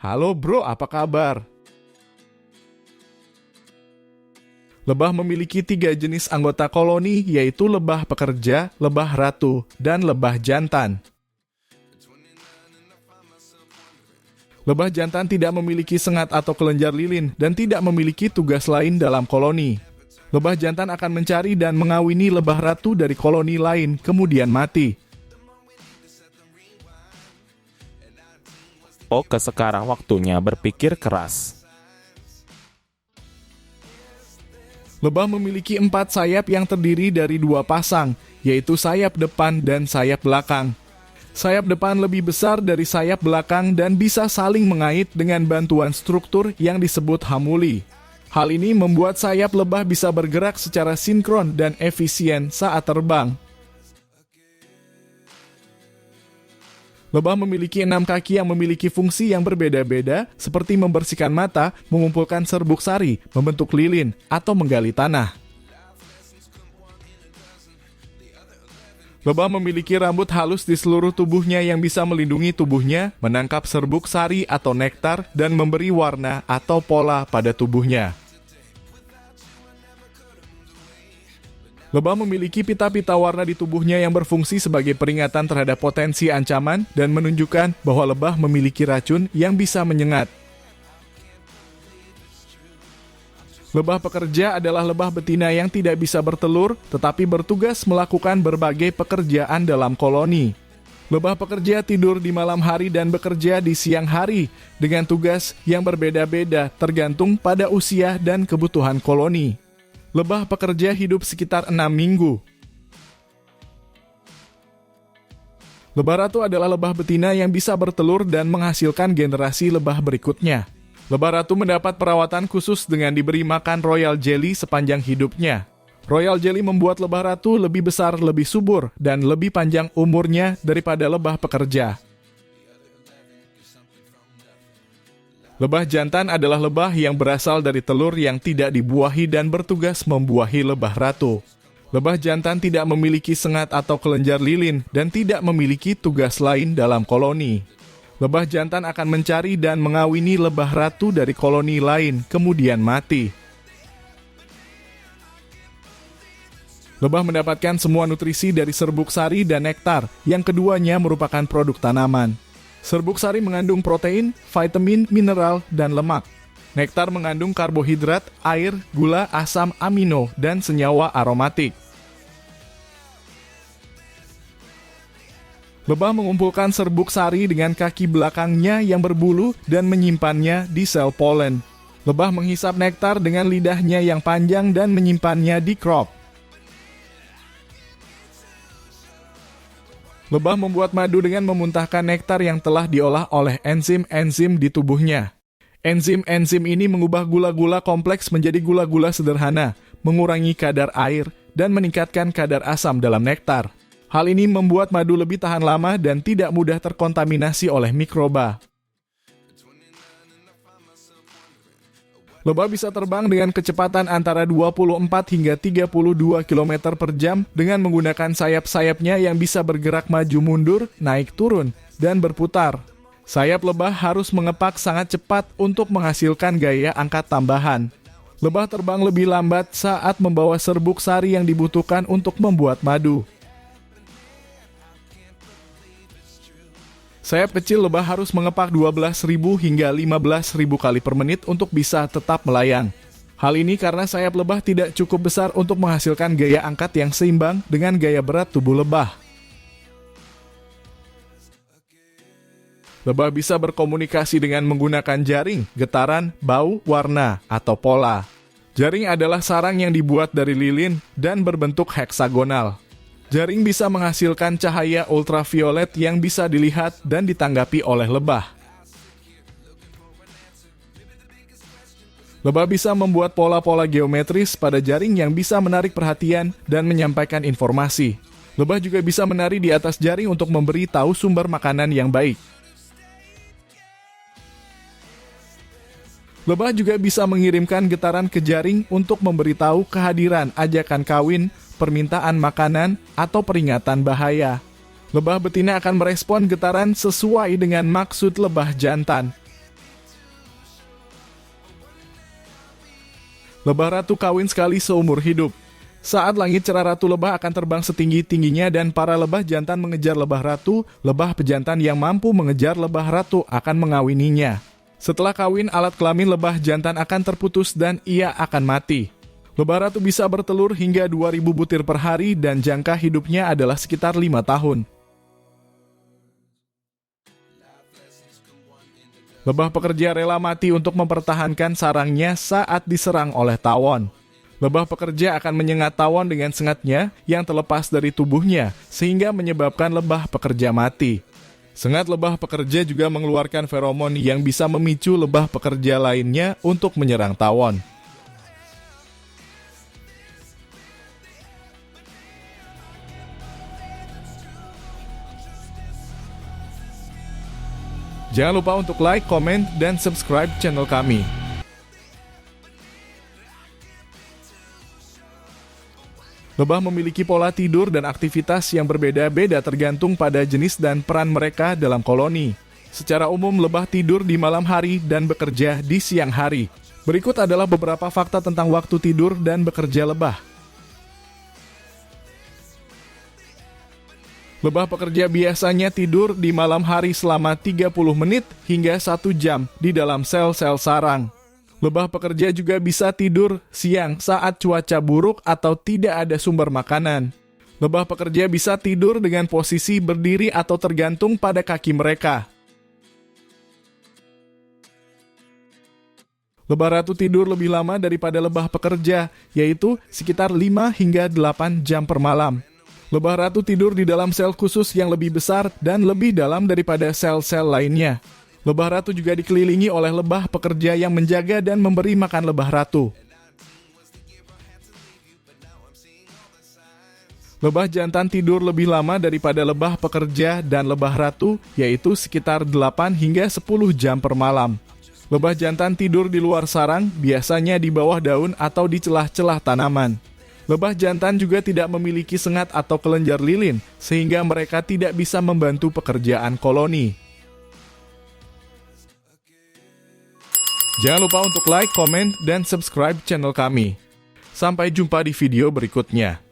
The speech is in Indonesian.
Halo bro, apa kabar? Lebah memiliki 3 jenis anggota koloni, yaitu lebah pekerja, lebah ratu, dan lebah jantan. Lebah jantan tidak memiliki sengat atau kelenjar lilin dan tidak memiliki tugas lain dalam koloni. Lebah jantan akan mencari dan mengawini lebah ratu dari koloni lain, kemudian mati. Oke, sekarang waktunya berpikir keras. Lebah memiliki 4 sayap yang terdiri dari 2 pasang, yaitu sayap depan dan sayap belakang. Sayap depan lebih besar dari sayap belakang dan bisa saling mengait dengan bantuan struktur yang disebut hamuli. Hal ini membuat sayap lebah bisa bergerak secara sinkron dan efisien saat terbang. Lebah memiliki 6 kaki yang memiliki fungsi yang berbeda-beda, seperti membersihkan mata, mengumpulkan serbuk sari, membentuk lilin, atau menggali tanah. Lebah memiliki rambut halus di seluruh tubuhnya yang bisa melindungi tubuhnya, menangkap serbuk sari atau nektar, dan memberi warna atau pola pada tubuhnya. Lebah memiliki pita-pita warna di tubuhnya yang berfungsi sebagai peringatan terhadap potensi ancaman dan menunjukkan bahwa lebah memiliki racun yang bisa menyengat. Lebah pekerja adalah lebah betina yang tidak bisa bertelur, tetapi bertugas melakukan berbagai pekerjaan dalam koloni. Lebah pekerja tidur di malam hari dan bekerja di siang hari, dengan tugas yang berbeda-beda tergantung pada usia dan kebutuhan koloni. Lebah pekerja hidup sekitar 6 minggu. Lebah ratu adalah lebah betina yang bisa bertelur dan menghasilkan generasi lebah berikutnya. Lebah ratu mendapat perawatan khusus dengan diberi makan royal jelly sepanjang hidupnya. Royal jelly membuat lebah ratu lebih besar, lebih subur, dan lebih panjang umurnya daripada lebah pekerja. Lebah jantan adalah lebah yang berasal dari telur yang tidak dibuahi dan bertugas membuahi lebah ratu. Lebah jantan tidak memiliki sengat atau kelenjar lilin dan tidak memiliki tugas lain dalam koloni. Lebah jantan akan mencari dan mengawini lebah ratu dari koloni lain, kemudian mati. Lebah mendapatkan semua nutrisi dari serbuk sari dan nektar, yang keduanya merupakan produk tanaman. Serbuk sari mengandung protein, vitamin, mineral, dan lemak. Nektar mengandung karbohidrat, air, gula, asam amino, dan senyawa aromatik. Lebah mengumpulkan serbuk sari dengan kaki belakangnya yang berbulu dan menyimpannya di sel polen. Lebah menghisap nektar dengan lidahnya yang panjang dan menyimpannya di crop. Lebah membuat madu dengan memuntahkan nektar yang telah diolah oleh enzim-enzim di tubuhnya. Enzim-enzim ini mengubah gula-gula kompleks menjadi gula-gula sederhana, mengurangi kadar air, dan meningkatkan kadar asam dalam nektar. Hal ini membuat madu lebih tahan lama dan tidak mudah terkontaminasi oleh mikroba. Lebah bisa terbang dengan kecepatan antara 24 hingga 32 km per jam dengan menggunakan sayap-sayapnya yang bisa bergerak maju mundur, naik turun, dan berputar. Sayap lebah harus mengepak sangat cepat untuk menghasilkan gaya angkat tambahan. Lebah terbang lebih lambat saat membawa serbuk sari yang dibutuhkan untuk membuat madu. Sayap kecil lebah harus mengepak 12.000 hingga 15.000 kali per menit untuk bisa tetap melayang. Hal ini karena sayap lebah tidak cukup besar untuk menghasilkan gaya angkat yang seimbang dengan gaya berat tubuh lebah. Lebah bisa berkomunikasi dengan menggunakan jaring, getaran, bau, warna, atau pola. Jaring adalah sarang yang dibuat dari lilin dan berbentuk heksagonal. Jaring bisa menghasilkan cahaya ultraviolet yang bisa dilihat dan ditanggapi oleh lebah. Lebah bisa membuat pola-pola geometris pada jaring yang bisa menarik perhatian dan menyampaikan informasi. Lebah juga bisa menari di atas jaring untuk memberi tahu sumber makanan yang baik. Lebah juga bisa mengirimkan getaran ke jaring untuk memberitahu kehadiran ajakan kawin, permintaan makanan, atau peringatan bahaya. Lebah betina akan merespon getaran sesuai dengan maksud lebah jantan. Lebah ratu kawin sekali seumur hidup. Saat langit cerah, ratu lebah akan terbang setinggi-tingginya dan para lebah jantan mengejar lebah ratu. Lebah pejantan yang mampu mengejar lebah ratu akan mengawininya. Setelah kawin, alat kelamin lebah jantan akan terputus dan ia akan mati. Lebah ratu bisa bertelur hingga 2000 butir per hari dan jangka hidupnya adalah sekitar 5 tahun. Lebah pekerja rela mati untuk mempertahankan sarangnya saat diserang oleh tawon. Lebah pekerja akan menyengat tawon dengan sengatnya yang terlepas dari tubuhnya, sehingga menyebabkan lebah pekerja mati. Sengat lebah pekerja juga mengeluarkan feromon yang bisa memicu lebah pekerja lainnya untuk menyerang tawon. Jangan lupa untuk like, komen, dan subscribe channel kami. Lebah memiliki pola tidur dan aktivitas yang berbeda-beda tergantung pada jenis dan peran mereka dalam koloni. Secara umum, lebah tidur di malam hari dan bekerja di siang hari. Berikut adalah beberapa fakta tentang waktu tidur dan bekerja lebah. Lebah pekerja biasanya tidur di malam hari selama 30 menit hingga 1 jam di dalam sel-sel sarang. Lebah pekerja juga bisa tidur siang saat cuaca buruk atau tidak ada sumber makanan. Lebah pekerja bisa tidur dengan posisi berdiri atau tergantung pada kaki mereka. Lebah ratu tidur lebih lama daripada lebah pekerja, yaitu sekitar 5 hingga 8 jam per malam. Lebah ratu tidur di dalam sel khusus yang lebih besar dan lebih dalam daripada sel-sel lainnya. Lebah ratu juga dikelilingi oleh lebah pekerja yang menjaga dan memberi makan lebah ratu. Lebah jantan tidur lebih lama daripada lebah pekerja dan lebah ratu, yaitu sekitar 8 hingga 10 jam per malam. Lebah jantan tidur di luar sarang, biasanya di bawah daun atau di celah-celah tanaman. Lebah jantan juga tidak memiliki sengat atau kelenjar lilin, sehingga mereka tidak bisa membantu pekerjaan koloni. Jangan lupa untuk like, komen, dan subscribe channel kami. Sampai jumpa di video berikutnya.